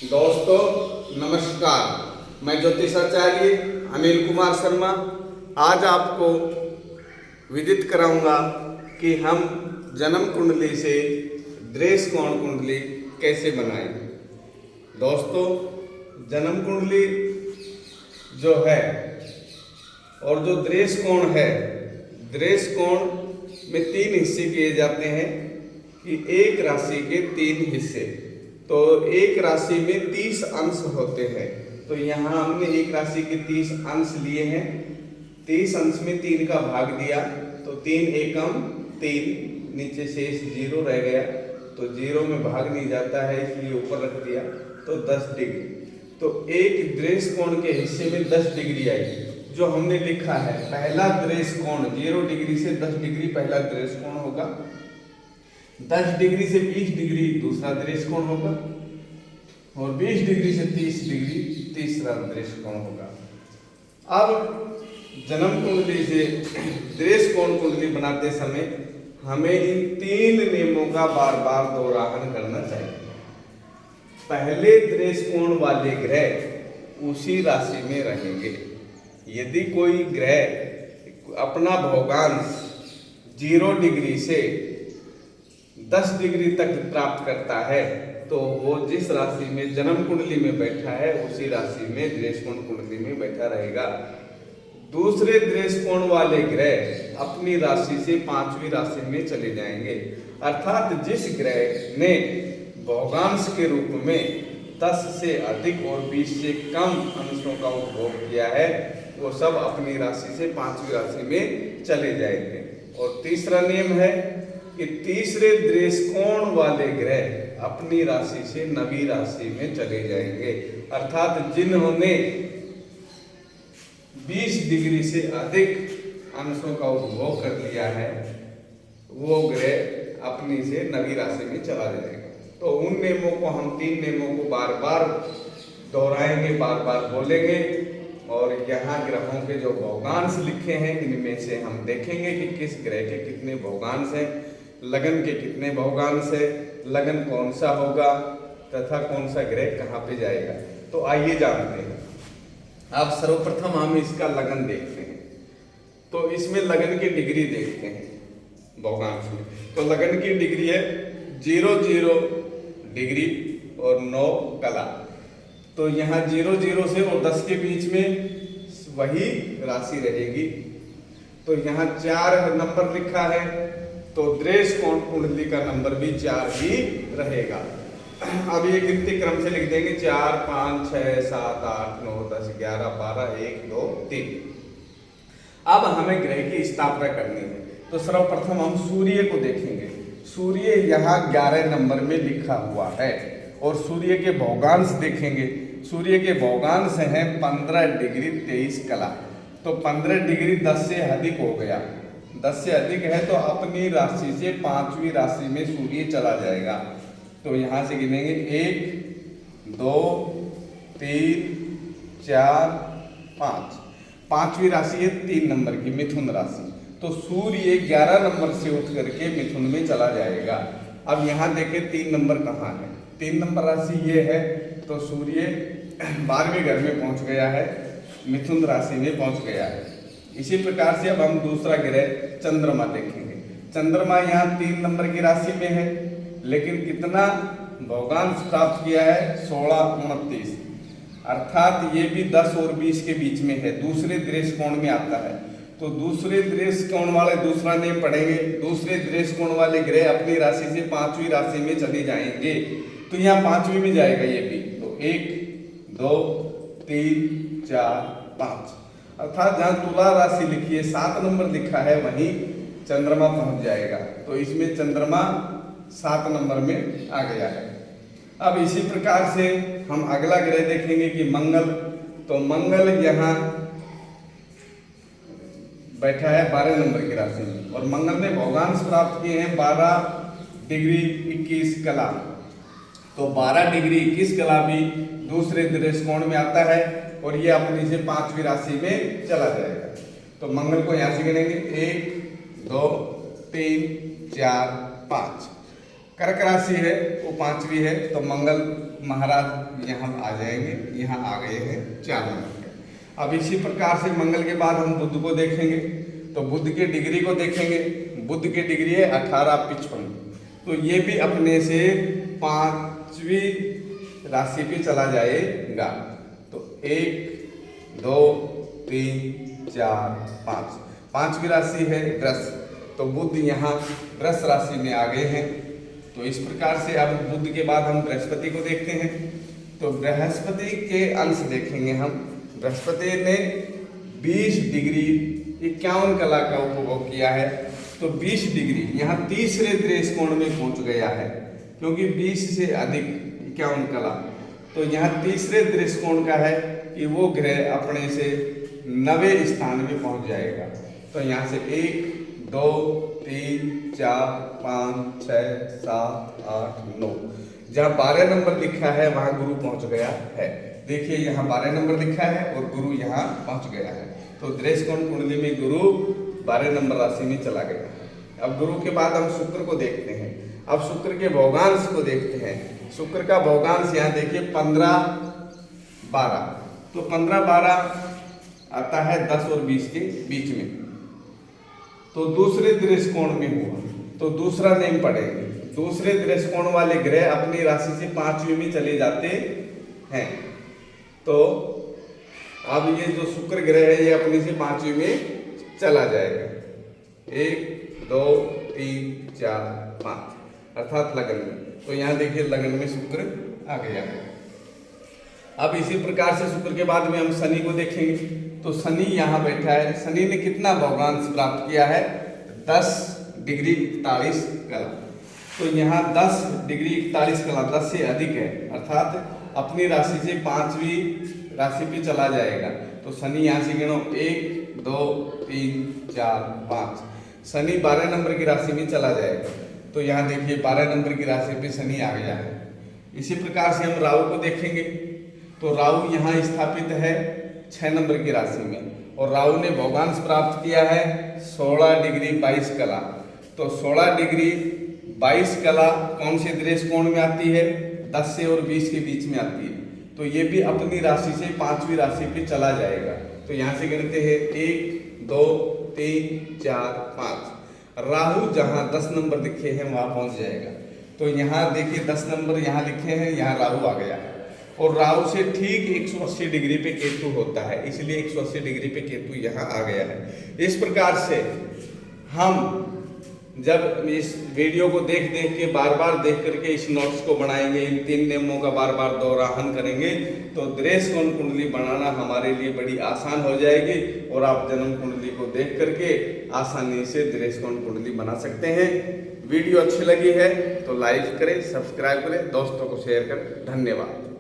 दोस्तों नमस्कार, मैं ज्योतिषाचार्य अनिल कुमार शर्मा आज आपको विदित कराऊंगा कि हम जन्म कुंडली से दृश कोण कुंडली कैसे बनाएं। दोस्तों जन्म कुंडली जो है और जो दृश कोण है, दृश कोण में 3 हिस्से किए जाते हैं कि एक राशि के 3 हिस्से, तो एक राशि में 30 अंश होते हैं। तो यहाँ हमने एक राशि के 30 अंश लिए हैं। 30 अंश में 3 का भाग दिया तो 3 एकम 3, नीचे शेष 0 रह गया, तो 0 में भाग नहीं जाता है इसलिए ऊपर रख दिया, तो 10 डिग्री। तो एक दृश कोण के हिस्से में 10 डिग्री आई। जो हमने लिखा है पहला दृश कोण 0 डिग्री से 10 डिग्री पहला दृश कोण होगा, 10 डिग्री से 20 डिग्री दूसरा दृश कोण होगा और 20 डिग्री से 30 डिग्री तीसरा दृश कोण होगा। अब जन्म कुंडली से दृश कोण कुंडली बनाते समय हमें इन 3 नियमों का बार बार दोहरावन करना चाहिए। पहले दृश कोण वाले ग्रह उसी राशि में रहेंगे। यदि कोई ग्रह अपना भोगांश 0 डिग्री से 10 डिग्री तक प्राप्त करता है तो वो जिस राशि में जन्म कुंडली में बैठा है उसी राशि में दृश कोण कुंडली में बैठा रहेगा। दूसरे दृश कोण वाले ग्रह अपनी राशि से 5वीं राशि में चले जाएंगे, अर्थात जिस ग्रह ने भोगांश के रूप में 10 से अधिक और 20 से कम अंशों का उपभोग किया है वो सब अपनी राशि से 5वीं राशि में चले जाएंगे। और तीसरा नियम है कि तीसरे दृश कोण वाले ग्रह अपनी राशि से 9वीं राशि में चले जाएंगे, अर्थात जिन्होंने 20 डिग्री से अधिक अंशों का उपभोग कर लिया है वो ग्रह अपनी से 9वीं राशि में चला जाएगा। तो उन नियमों को हम 3 नियमों को बार बार दोहराएंगे, बार बार बोलेंगे और यहाँ ग्रहों के जो भोगांश लिखे हैं इनमें से हम देखेंगे कि किस ग्रह के कितने भोगांश हैं, लगन के कितने भोगांश है, लगन कौन सा होगा तथा कौन सा ग्रह कहाँ पे जाएगा। तो आइए जानते हैं। अब सर्वप्रथम हम इसका लगन देखते हैं। तो इसमें लगन की डिग्री देखते हैं भोगांश में। तो लगन की डिग्री है 0 डिग्री और 9 कला। तो यहाँ 0 से और 10 के बीच में वही राशि रहेगी। तो यहाँ 4 नंबर लिखा है तो दृश कोण कुंडली का नंबर भी 4 ही रहेगा। अब ये गिनती क्रम से लिख देंगे 4 5 6 7 8 9 10 11 12 1 2 3। अब हमें ग्रह की स्थापना करनी है। तो सर्वप्रथम हम सूर्य को देखेंगे। सूर्य यहाँ 11 नंबर में लिखा हुआ है और सूर्य के भोगांश देखेंगे। सूर्य के भोगांश हैं 15 डिग्री 23 कला। तो 15 डिग्री 10 से अधिक हो गया, 10 से अधिक है तो अपनी राशि से 5वीं राशि में सूर्य चला जाएगा। तो यहाँ से गिनेंगे 1 2 3 4 5। 5वीं राशि है 3 नंबर की मिथुन राशि। तो सूर्य 11 नंबर से उठ करके मिथुन में चला जाएगा। अब यहाँ देखें 3 नंबर कहाँ है। 3 नंबर राशि ये है तो सूर्य 12वें घर में पहुँच गया है, मिथुन राशि में पहुँच गया है। इसी प्रकार से अब हम दूसरा ग्रह चंद्रमा देखेंगे। चंद्रमा यहाँ 3 नंबर की राशि में है लेकिन कितना भोगांश प्राप्त किया है 16 29, अर्थात ये भी 10 और 20 के बीच में है, दूसरे दृश कोण में आता है। तो दूसरे दृश कोण वाले दूसरा नियम पढ़ेंगे। दूसरे दृश कोण वाले ग्रह अपनी राशि से 5वीं राशि में चले जाएंगे। तो यहाँ 5वीं में जाएगा ये भी। तो 1 2 3 4 5, अर्थात जहाँ तुला राशि लिखी है 7 नंबर लिखा है वहीं चंद्रमा पहुंच जाएगा। तो इसमें चंद्रमा 7 नंबर में आ गया है। अब इसी प्रकार से हम अगला ग्रह देखेंगे कि मंगल। तो मंगल यहाँ बैठा है 12 नंबर की राशि में और मंगल ने भोगांश प्राप्त किए हैं 12 डिग्री 21 कला। तो 12 डिग्री 21 कला भी दूसरे दृश कोण में आता है और ये अपनी से 5वीं राशि में चला जाएगा। तो मंगल को यहाँ से गिनेंगे 1 2 3 4 5। कर्क राशि है वो 5वीं है तो मंगल महाराज यहाँ आ जाएंगे, यहाँ आ गए हैं 4 नंबर के। अब इसी प्रकार से मंगल के बाद हम बुध को देखेंगे, तो बुध की डिग्री को देखेंगे। बुध की डिग्री है 1855, तो ये भी अपने से 5वीं राशि पे चला जाएगा। तो 1 2 3 4 5, 5वीं राशि है वृष, तो बुध यहाँ वृष राशि में आ गए हैं। तो इस प्रकार से अब बुध के बाद हम बृहस्पति को देखते हैं। तो बृहस्पति के अंश देखेंगे हम। बृहस्पति ने 20 डिग्री 51 कला का उपभोग किया है, तो 20 डिग्री यहाँ तीसरे दृश्य कोण में पहुंच गया है, क्योंकि 20 से अधिक 51 कला, तो यहाँ तीसरे दृश्य कोण का है कि वो ग्रह अपने से 9वें स्थान में पहुंच जाएगा। तो यहाँ से 1 2 3 4 5 6 7 8 9, जहाँ 12 नंबर लिखा है वहाँ गुरु पहुंच गया है। देखिए यहाँ 12 नंबर लिखा है और गुरु यहाँ पहुंच गया है, तो दृश्य कोण कुंडली में गुरु 12 नंबर राशि में चला गया। अब गुरु के बाद हम शुक्र को देखते हैं। अब शुक्र के भोगांश को देखते हैं। शुक्र का भोगांश यहाँ देखिए 15 12, तो 15 12 आता है 10 और 20 के बीच में, तो दूसरे दृश्य कोण में हुआ, तो दूसरा नेम पड़ेगा। दूसरे दृश्य कोण वाले ग्रह अपनी राशि से 5वीं में चले जाते हैं। तो अब ये जो शुक्र ग्रह है ये अपने से 5वीं में चला जाएगा। 1 2 3 4 5, अर्थात लगन में। तो यहाँ देखिए लगन में शुक्र आ गया है। अब इसी प्रकार से शुक्र के बाद में हम शनि को देखेंगे। तो शनि यहाँ बैठा है। शनि ने कितना भोगांश प्राप्त किया है? 10 डिग्री 41 कला। तो यहाँ 10 डिग्री 41 कला 10 से अधिक है, अर्थात अपनी राशि से 5वीं राशि पे चला जाएगा। तो शनि यहाँ से गिनो 1 2 3 4 5, शनि 12 नंबर की राशि में चला जाएगा। तो यहाँ देखिए 12 नंबर की राशि पे शनि आ गया है। इसी प्रकार से हम राहु को देखेंगे। तो राहु यहाँ स्थापित है 6 नंबर की राशि में, और राहु ने भोगांश प्राप्त किया है 16 डिग्री 22 कला। तो 16 डिग्री 22 कला कौन से दृश्य कोण में आती है? 10 से और 20 के बीच में आती है। तो ये भी अपनी राशि से 5वीं राशि पे चला जाएगा। तो यहाँ से गिनते हैं 1 2 3 4 5, राहु जहाँ 10 नंबर लिखे हैं वहाँ पहुँच जाएगा। तो यहाँ देखिए 10 नंबर यहाँ लिखे हैं, यहाँ राहु आ गया है, और राहु से ठीक 180 डिग्री पे केतु होता है, इसलिए 180 डिग्री पे केतु यहाँ आ गया है। इस प्रकार से हम जब इस वीडियो को देख के बार बार देख करके इस नोट्स को बनाएंगे, इन 3 नियमों का बार बार दोहराहन करेंगे, तो दृश्य कोण कुंडली बनाना हमारे लिए बड़ी आसान हो जाएगी, और आप जन्म कुंडली को देख करके आसानी से दृश्य कोण कुंडली बना सकते हैं। वीडियो अच्छी लगी है तो लाइक करें, सब्सक्राइब करें, दोस्तों को शेयर करें। धन्यवाद।